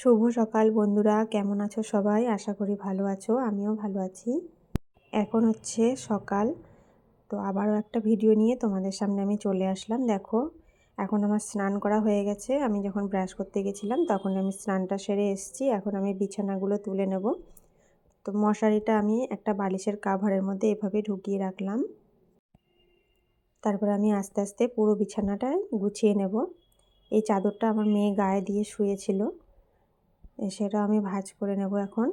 শুভ সকাল বন্ধুরা, কেমন আছো সবাই? আশা করি ভালো আছো, আমিও ভালো আছি। এখন হচ্ছে সকাল, তো আবারও একটা ভিডিও নিয়ে তোমাদের সামনে আমি চলে আসলাম। দেখো, এখন আমার স্নান করা হয়ে গেছে। আমি যখন ব্রাশ করতে গেছিলাম তখন আমি স্নানটা সেরে এসেছি। এখন আমি বিছানাগুলো তুলে নেব। তো মশারিটা আমি একটা বালিশের কাভারের মধ্যে এভাবে ঢুকিয়ে রাখলাম। তারপর আমি আস্তে আস্তে পুরো বিছানাটা গুছিয়ে নেব। এই চাদরটা আমার মেয়ে গায়ে দিয়ে শুয়েছিল, সেটা আমি ভাঁজ করে নেব এখন।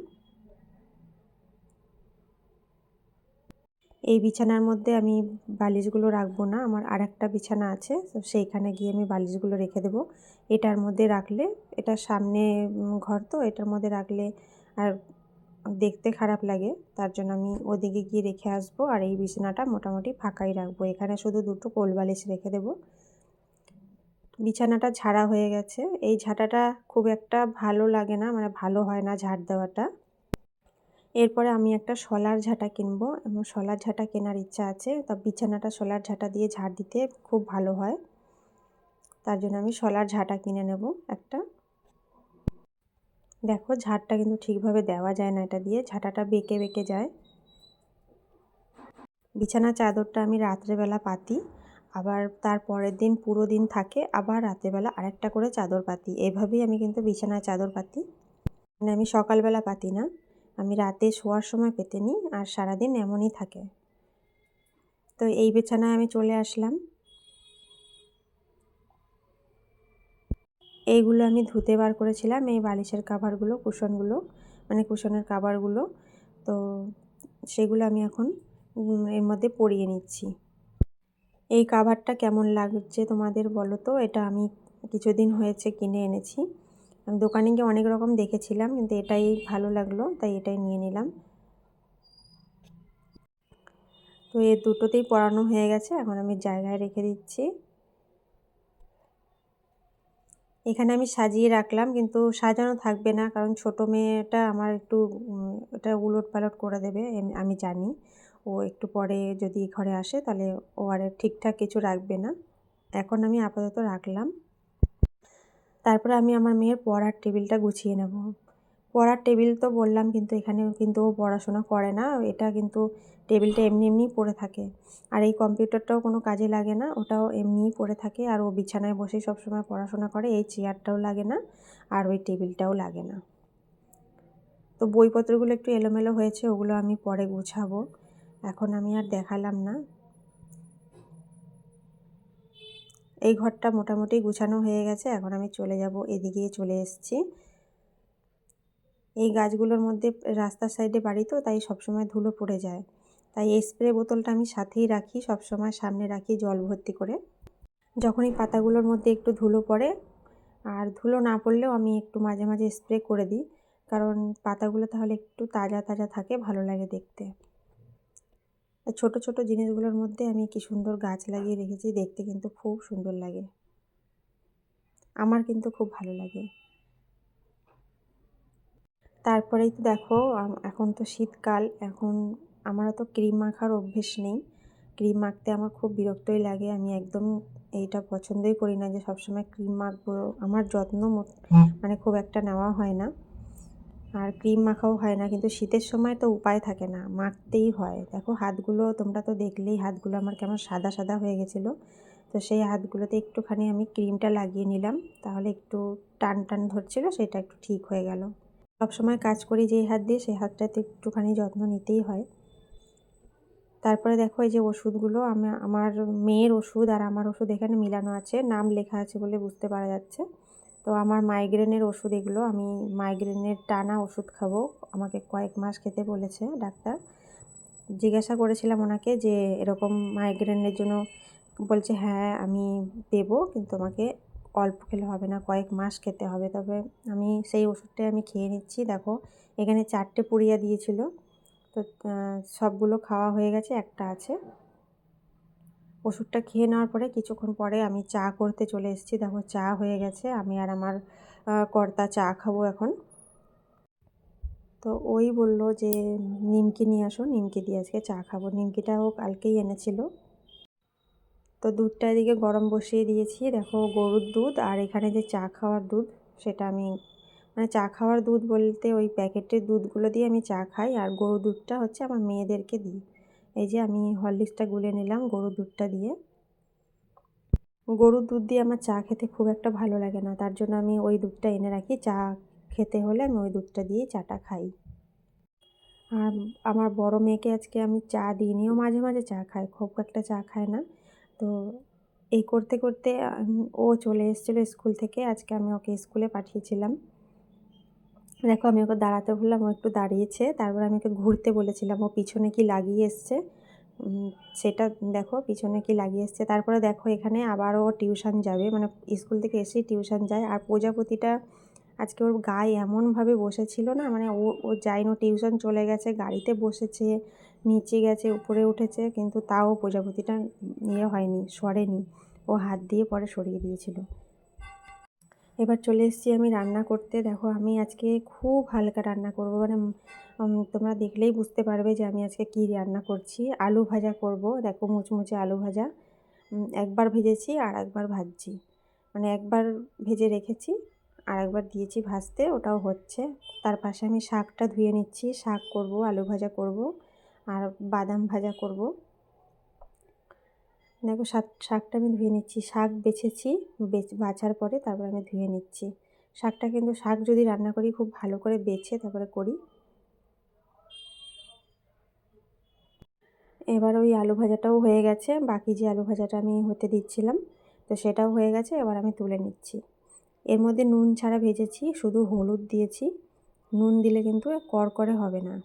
এই বিছানার মধ্যে আমি বালিশগুলো রাখবো না, আমার আরেকটা বিছানা আছে, তো সেইখানে গিয়ে আমি বালিশগুলো রেখে দেবো। এটার মধ্যে রাখলে, এটা সামনে ঘর, তো এটার মধ্যে রাখলে আর দেখতে খারাপ লাগে, তার জন্য আমি ওদিকে গিয়ে রেখে আসবো। আর এই বিছানাটা মোটামুটি ফাঁকাই রাখবো, এখানে শুধু দুটো কোল বালিশ রেখে দেবো। বিছানাটা ঝাড়া হয়ে গেছে। এই ঝাঁটাটা খুব একটা ভালো লাগে না, মানে ভালো হয় না ঝাড় দেওয়াটা। এরপরে আমি একটা শলার ঝাঁটা কিনবো, এবং শলার ঝাঁটা কেনার ইচ্ছা আছে। তা বিছানাটা শলার ঝাঁটা দিয়ে ঝাড় দিতে খুব ভালো হয়, তার জন্য আমি শলার ঝাঁটা কিনে নেব একটা। দেখো, ঝাড়টা কিন্তু ঠিকভাবে দেওয়া যায় না, এটা দিয়ে ঝাঁটাটা বেঁকে বেঁকে যায়। বিছানার চাদরটা আমি রাত্রেবেলা পাতি, আবার তার পরের দিন পুরো দিন থাকে, আবার রাত্রেবেলা আরেকটা করে চাদর পাতি। এভাবেই আমি কিন্তু বিছানার চাদর পাতি, মানে আমি সকালবেলা পাতি না, আমি রাতে শোয়ার সময় পেতে নিই, আর সারাদিন এমনই থাকে। তো এই বিছানায় আমি চলে আসলাম। এইগুলো আমি ধুতে বার করেছিলাম, এই বালিশের কাভারগুলো, কুশনগুলো, মানে কুশনের কাভারগুলো। তো সেগুলো আমি এখন এর মধ্যে পরিয়ে নিচ্ছি। এই কাভারটা কেমন লাগছে তোমাদের বলো তো? এটা আমি কিছুদিন হয়েছে কিনে এনেছি। আমি দোকানে গিয়ে অনেক রকম দেখেছিলাম, কিন্তু এটাই ভালো লাগলো, তাই এটাই নিয়ে নিলাম। তো এই দুটোতেই পরানো হয়ে গেছে, এখন আমি জায়গায় রেখে দিচ্ছি। এখানে আমি সাজিয়ে রাখলাম, কিন্তু সাজানো থাকবে না, কারণ ছোটো মেয়েটা আমার একটু এটা উলট পালট করে দেবে, আমি জানি। ও একটু পরে যদি ঘরে আসে তাহলে ও আর ঠিকঠাক কিছু রাখবে না। এখন আমি আপাতত রাখলাম। তারপরে আমি আমার মেয়ের পড়ার টেবিলটা গুছিয়ে নেব। পড়ার টেবিল তো বললাম, কিন্তু এখানেও কিন্তু ও পড়াশোনা করে না, এটা কিন্তু টেবিলটা এমনি এমনিই পড়ে থাকে। আর এই কম্পিউটারটাও কোনো কাজে লাগে না, ওটাও এমনিই পড়ে থাকে। আর ও বিছানায় বসেই সবসময় পড়াশোনা করে, এই চেয়ারটাও লাগে না, আর ওই টেবিলটাও লাগে না। তো বইপত্রগুলো একটু এলোমেলো হয়েছে, ওগুলো আমি পরে গুছাবো, এখন আমি আর দেখালাম না। এই ঘরটা মোটামুটি গুছানো হয়ে গেছে, এখন আমি চলে যাব, এদিকেই চলে এসেছি। এই গাছগুলোর মধ্যে রাস্তার সাইডে বাড়ি, তো তাই সবসময় ধুলো পড়ে যায়, তাই এই স্প্রে বোতলটা আমি সাথেই রাখি, সবসময় সামনে রাখি জল ভর্তি করে। যখনই পাতাগুলোর মধ্যে একটু ধুলো পড়ে, আর ধুলো না পড়লেও আমি একটু মাঝে মাঝে স্প্রে করে দিই, কারণ পাতাগুলো তাহলে একটু তাজা তাজা থাকে, ভালো লাগে দেখতে। ছোট ছোট জিনিসগুলোর মধ্যে আমি কি সুন্দর গাছ লাগিয়ে রেখেছি, দেখতে কিন্তু খুব সুন্দর লাগে, আমার কিন্তু খুব ভালো লাগে। তারপরেই তো দেখো, এখন তো শীতকাল, এখন আমারও তো ক্রিম মাখার অভ্যেস নেই। ক্রিম মাখতে আমার খুব বিরক্তই লাগে, আমি একদম এইটা পছন্দই করি না যে সবসময় ক্রিম মাখবো। আমার যত্ন মানে খুব একটা নেওয়া হয় না, আর ক্রিম মাখাও হয় না, কিন্তু শীতের সময় তো উপায় থাকে না, মাখতেই হয়। দেখো হাতগুলো, তোমরা তো দেখলেই হাতগুলো আমার কেমন সাদা সাদা হয়ে গেছিলো। তো সেই হাতগুলোতে একটুখানি আমি ক্রিমটা লাগিয়ে নিলাম, তাহলে একটু টান টান ধরছিলো, সেটা একটু ঠিক হয়ে গেল। সবসময় কাজ করি যেই হাত দিয়ে, সেই হাতটাতে একটুখানি যত্ন নিতেই হয়। তারপরে দেখো, এই যে ওষুধগুলো, আমার মেয়ের ওষুধ আর আমার ওষুধ এখানে মিলানো আছে, নাম লেখা আছে বলে বুঝতে পারা যাচ্ছে। তো আমার মাইগ্রেনের ওষুধ এগুলো, আমি মাইগ্রেনের টানা ওষুধ খাবো, আমাকে কয়েক মাস খেতে বলেছে ডাক্তার। জিজ্ঞাসা করেছিলাম ওনাকে যে এরকম মাইগ্রেনের জন্য, বলছে হ্যাঁ আমি দেবো, কিন্তু আমাকে অল্প খেলে হবে না, কয়েক মাস খেতে হবে। তবে আমি সেই ওষুধটাই আমি খেয়ে নিচ্ছি। দেখো, এখানে 4টে পুড়িয়া দিয়েছিল, তো সবগুলো খাওয়া হয়ে গেছে, একটা আছে। ওষুধটা খেয়ে নেওয়ার পরে কিছুক্ষণ পরে আমি চা করতে চলে এসেছি। দেখো, চা হয়ে গেছে, আমি আর আমার কর্তা চা খাবো এখন। তো ওই বলল যে নিমকি নিয়ে আসো, নিমকি দিয়ে আজকে চা খাবো। নিমকিটাও কালকেই এনেছিল। তো দুধটা এদিকে গরম বসিয়ে দিয়েছি। দেখো, গরুর দুধ আর এখানে যে চা খাওয়ার দুধ, সেটা আমি মানে চা খাওয়ার দুধ বলতে ওই প্যাকেটের দুধগুলো দিয়ে আমি চা খাই, আর গরুর দুধটা হচ্ছে আমার মেয়েদেরকে দিই। এই যে আমি হরলিক্সটা গুলে নিলাম গরুর দুধটা দিয়ে। গরুর দুধ দিয়ে আমার চা খেতে খুব একটা ভালো লাগে না, তার জন্য আমি ওই দুধটা এনে রাখি। চা খেতে হলে আমি ওই দুধটা দিয়েই চাটা খাই। আর আমার বড় মেয়েকে আজকে আমি চা দিইনি, ও মাঝে মাঝে চা খায়, খুব একটা চা খায় না। তো এই করতে করতে ও চলে এসেছিলো স্কুল থেকে, আজকে আমি ওকে স্কুলে পাঠিয়েছিলাম। দেখো আমি ওকে দাঁড়াতে বললাম, ও একটু দাঁড়িয়েছে। তারপর আমি ওকে ঘুরতে বলেছিলাম, ও পিছনে কি লাগিয়ে এসছে সেটা দেখো, পিছনে কি লাগিয়ে এসছে। তারপরে দেখো এখানে আবারও টিউশন যাবে, মানে স্কুল থেকে এসেই টিউশন যায়। আর প্রজাপতিটা আজকে ওর গায়ে এমনভাবে বসেছিল না, মানে ও যায়নি, টিউশন চলে গেছে, গাড়িতে বসেছে, নিচে গেছে, উপরে উঠেছে, কিন্তু তাও প্রজাপতিটা হয়নি, সরেনি। ও হাত দিয়ে পরে সরিয়ে দিয়েছিল। এবার চলে এসেছি আমি রান্না করতে। দেখো আমি আজকে খুব হালকা রান্না করব, মানে তোমরা দেখলেই বুঝতে পারবে যে আমি আজকে কী রান্না করছি। আলু ভাজা করব, দেখো মুচমুচে আলু ভাজা। একবার ভেজেছি আর একবার ভাজছি, মানে একবার ভেজে রেখেছি আর একবার দিয়েছি ভাজতে, ওটাও হচ্ছে। তার পাশে আমি শাকটা ধুয়ে নিচ্ছি, শাক করব, আলু ভাজা করব আর বাদাম ভাজা করব। দেখো শাকটা আমি ধুয়ে নিচ্ছি, শাক বেছেছি, বাছার পরে তারপর আমি ধুয়ে নিচ্ছি। শাকটা কিন্তু শাক যদি রান্না করি খুব ভালো করে বেছে তারপরে করি। এবার ওই আলু ভাজাটাও হয়ে গেছে, বাকি যে আলু ভাজাটা আমি হতে দিচ্ছিলাম তো সেটাও হয়ে গেছে, এবার আমি তুলে নিচ্ছি। এর মধ্যে নুন ছাড়া ভেজেছি, শুধু হলুদ দিয়েছি। নুন দিলে কিন্তু কড়কড়ে হবে না,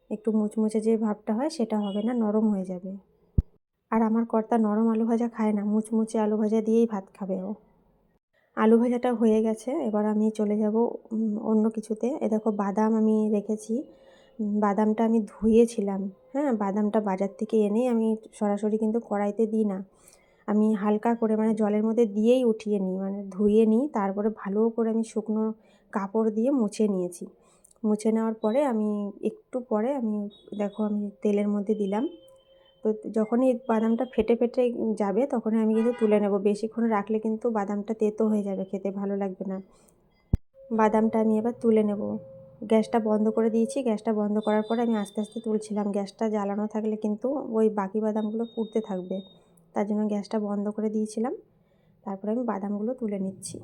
একটু মুচমুচে যে ভাবটা হয় সেটা হবে না, নরম হয়ে যাবে। আর আমার কর্তা নরম আলু ভাজা খায় না, মুচমুচে আলু ভাজা দিয়েই ভাত খাবে ও। আলু ভাজাটা হয়ে গেছে, এবার আমি চলে যাব অন্য কিছুতে। এ দেখো বাদাম আমি রেখেছি, বাদামটা আমি ধুয়েছিলাম। হ্যাঁ, বাদামটা বাজার থেকে এনেই আমি সরাসরি কিন্তু কড়াইতে দিই না, আমি হালকা করে মানে জলের মধ্যে দিয়েই উঠিয়ে নিই, মানে ধুয়ে নিই, তারপরে ভালো করে আমি শুকনো কাপড় দিয়ে মুছে নিয়েছি। মুছে নেওয়ার পরে আমি একটু পরে আমি দেখো আমি তেলের মধ্যে দিলাম। তো যখনই বাদামটা ফেটে ফেটে যাবে তখনই আমি কিন্তু তুলে নেব, বেশিক্ষণ রাখলে কিন্তু বাদামটা তেতো হয়ে যাবে, খেতে ভালো লাগবে না। বাদামটা আমি এবার তুলে নেব। গ্যাসটা বন্ধ করে দিয়েছি, গ্যাসটা বন্ধ করার পরে আমি আস্তে আস্তে তুলছিলাম। গ্যাসটা জ্বালানো থাকলে কিন্তু ওই বাকি বাদামগুলো পুড়তে থাকবে, তার জন্য গ্যাসটা বন্ধ করে দিয়েছিলাম। তারপরে আমি বাদামগুলো তুলে নিচ্ছি।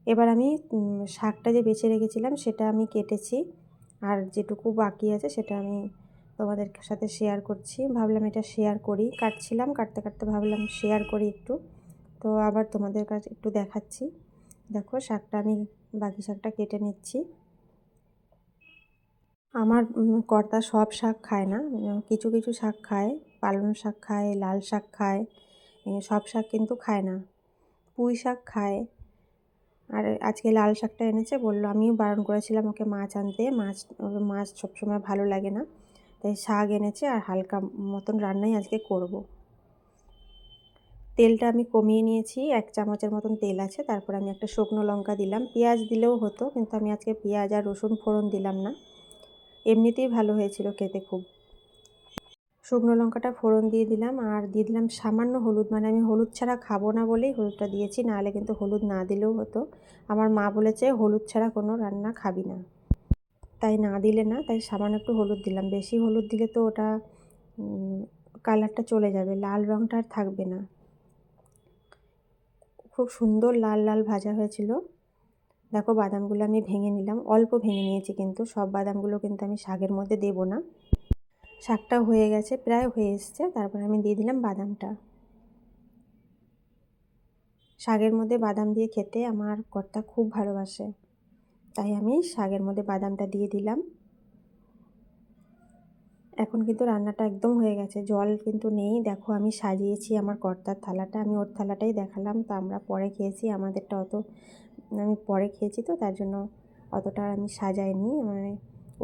এবার আমি শাকটা যে বেছে রেখেছিলাম সেটা আমি কেটেছি, আর যেটুকু বাকি আছে সেটা আমি তোমাদের সাথে শেয়ার করছি। ভাবলাম এটা শেয়ার করি, কাটছিলাম, কাটতে কাটতে ভাবলাম শেয়ার করি একটু, তো আবার তোমাদের কাছে একটু দেখাচ্ছি। দেখো শাকটা আমি বাকি শাকটা কেটে নিচ্ছি। আমার কর্তা সব শাক খায় না, কিছু কিছু শাক খায়, পালং শাক খায়, লাল শাক খায়, সব শাক কিন্তু খায় না। পুঁই শাক খায়, আর আজকে লাল শাকটা এনেছে, বললো, আমিও বারণ করেছিলাম ওকে মাছ আনতে, মাছ সবসময় ভালো লাগে না, তাই শাক এনেছে আর হালকা মতন রান্নাই আজকে করব। তেলটা আমি কমিয়ে নিয়েছি, 1 চামচের মতন তেল আছে। তারপর আমি একটা শুকনো লঙ্কা দিলাম, পেঁয়াজ দিলেও হতো কিন্তু আমি আজকে পেঁয়াজ আর রসুন ফোড়ন দিলাম না, এমনিতেই ভালো হয়েছিল খেতে খুব। শুকনো লঙ্কাটা ফোড়ন দিয়ে দিলাম আর দিয়ে দিলাম সামান্য হলুদ, মানে আমি হলুদ ছাড়া খাবো না বলেই হলুদটা দিয়েছি, নাহলে কিন্তু হলুদ না দিলেও হতো। আমার মা বলেছে হলুদ ছাড়া কোনো রান্না খাবি না, তাই না দিলে না, তাই সামান্য একটু হলুদ দিলাম। বেশি হলুদ দিলে তো ওটা কালারটা চলে যাবে, লাল রঙটা আর থাকবে না। খুব সুন্দর লাল লাল ভাজা হয়েছিল। দেখো বাদামগুলো আমি ভেঙে নিলাম, অল্প ভেঙে নিয়েছি, কিন্তু সব বাদামগুলো কিন্তু আমি শাকের মধ্যে দেবো না। শাকটা হয়ে গেছে, প্রায় হয়ে এসছে, তারপর আমি দিয়ে দিলাম বাদামটা। শাকের মধ্যে বাদাম দিয়ে খেতে আমার কর্তা খুব ভালোবাসে, তাই আমি শাকের মধ্যে বাদামটা দিয়ে দিলাম। এখন কিন্তু রান্নাটা একদম হয়ে গেছে, জল কিন্তু নেই। দেখো আমি সাজিয়েছি আমার কর্তার থালাটা, আমি ওর থালাটাই দেখালাম, তো আমরা পরে খেয়েছি, আমাদেরটা আমি পরে খেয়েছি, তো তার জন্য অতটা আমি সাজাইনি, মানে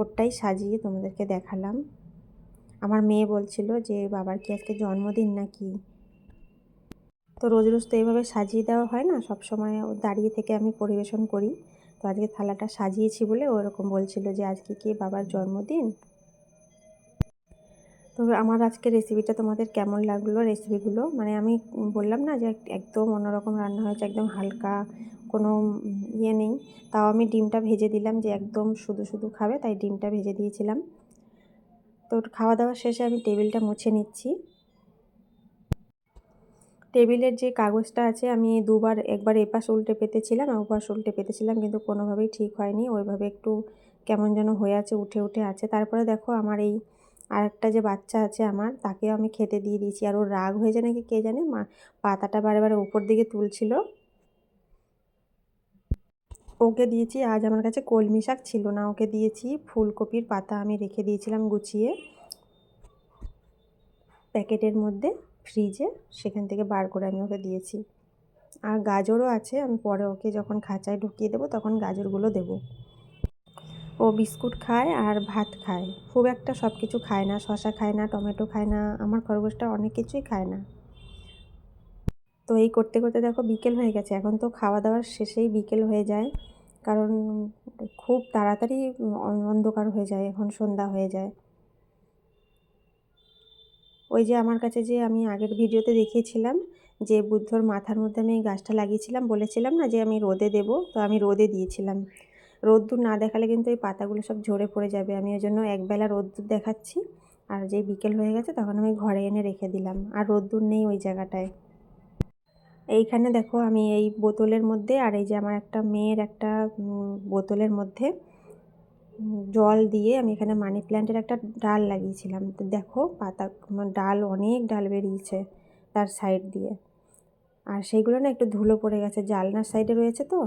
ওরটাই সাজিয়ে তোমাদেরকে দেখালাম। আমার মেয়ে বলছিল যে বাবার কি আজকে জন্মদিন নাকি, তো রোজ রোজ তো এইভাবে সাজিয়ে দেওয়া হয় না, সব সময় দাঁড়িয়ে থেকে আমি পরিবেশন করি, তো আজকে থালাটা সাজিয়েছি বলে ওরকম বলছিল যে আজকে কি বাবার জন্মদিন। তো আমার আজকের রেসিপিটা তোমাদের কেমন লাগলো, রেসিপিগুলো মানে আমি বললাম না যে একদম অন্যরকম রান্না হয়েছে, একদম হালকা, কোনো ইয়ে নেই, তাও আমি ডিমটা ভেজে দিলাম, যে একদম শুধু শুধু খাবে তাই ডিমটা ভেজে দিয়েছিলাম। তো খাওয়া দাওয়া শেষে আমি টেবিলটা মুছে নিচ্ছি। টেবিলের যে কাগজটা আছে আমি দুবার, একবার এপাশ উল্টে পেতেছিলাম, ওপাশ উল্টে পেতেছিলাম, কিন্তু কোনোভাবেই ঠিক হয়নি, ওইভাবে একটু কেমন যেন হয়ে আছে, উঠে উঠে আছে। তারপরে দেখো আমার এই আরেকটা যে বাচ্চা আছে আমার, তাকেও আমি খেতে দিয়ে দিয়েছি। আর ওর রাগ হয়ে যায় নাকি কে জানে, পাতাটা বারে বারে উপর দিকে তুলছিল, ওকে দিয়েছি। আজ আমার কাছে কলমি শাক ছিল না, ওকে দিয়েছি ফুলকপির পাতা, আমি রেখে দিয়েছিলাম গুছিয়ে প্যাকেটের মধ্যে ফ্রিজে, সেখান থেকে বার করে আমি ওকে দিয়েছি। আর গাজরও আছে, আমি পরে ওকে যখন খাঁচায় ঢুকিয়ে দেবো তখন গাজরগুলো দেবো। ও বিস্কুট খায় আর ভাত খায়, খুব একটা সব কিছু খায় না, শশা খায় না, টমেটো খায় না, আমার খরগোশটা অনেক কিছুই খায় না। তো এই করতে করতে দেখো বিকেল হয়ে গেছে, এখন তো খাওয়া দাওয়ার শেষেই বিকেল হয়ে যায়, কারণ খুব তাড়াতাড়ি অন্ধকার হয়ে যায়, এখন সন্ধ্যা হয়ে যায়। ওই যে আমার কাছে যে আমি আগের ভিডিওতে দেখিয়েছিলাম যে বুদ্ধর মাথার মধ্যে আমি এই গাছটা লাগিয়েছিলাম, বলেছিলাম না যে আমি রোদে দেব, তো আমি রোদে দিয়েছিলাম। রোদ্দুর না দেখালে কিন্তু এই পাতাগুলো সব ঝরে পড়ে যাবে, আমি ওই জন্য একবেলা রোদ্দুর দেখাচ্ছি। আর যে বিকেল হয়ে গেছে তখন আমি ঘরে এনে রেখে দিলাম, আর রোদ্দুর নেই ওই জায়গাটায়। এইখানে দেখো আমি এই বোতলের মধ্যে, আর এই যে আমার একটা মেয়ের একটা বোতলের মধ্যে জল দিয়ে আমি এখানে মানি প্ল্যান্টের একটা ডাল লাগিয়েছিলাম। তো দেখো পাতা, ডাল, অনেক ডাল বেরিয়েছে তার সাইড দিয়ে। আর সেইগুলো না একটু ধুলো পড়ে গেছে, জানলার সাইডে রয়েছে তো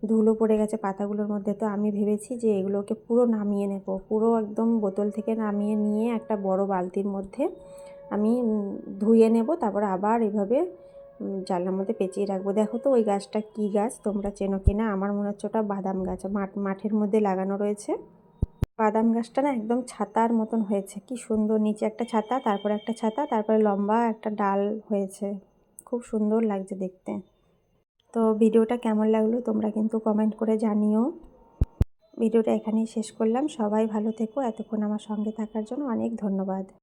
ধুলো পড়ে গেছে পাতাগুলোর মধ্যে। তো আমি ভেবেছি যে এগুলোকে পুরো নামিয়ে নেব, পুরো একদম বোতল থেকে নামিয়ে নিয়ে একটা বড় বালতির মধ্যে আমি ধুয়ে নেব, তারপর আবার এভাবে জানলার মধ্যে পেঁচিয়ে রাখবো। দেখো তো ওই গাছটা কী গাছ, তোমরা চেনো কিনা? আমার মনে হচ্ছে ওটা বাদাম গাছ, মাঠের মধ্যে লাগানো রয়েছে। বাদাম গাছটা না একদম ছাতার মতন হয়েছে, কি সুন্দর, নিচে একটা ছাতা, তারপরে একটা ছাতা, তারপরে লম্বা একটা ডাল হয়েছে, খুব সুন্দর লাগছে দেখতে। তো ভিডিওটা কেমন লাগলো তোমরা কিন্তু কমেন্ট করে জানিও। ভিডিওটা এখানেই শেষ করলাম, সবাই ভালো থেকো, এতক্ষণ আমার সঙ্গে থাকার জন্য অনেক ধন্যবাদ।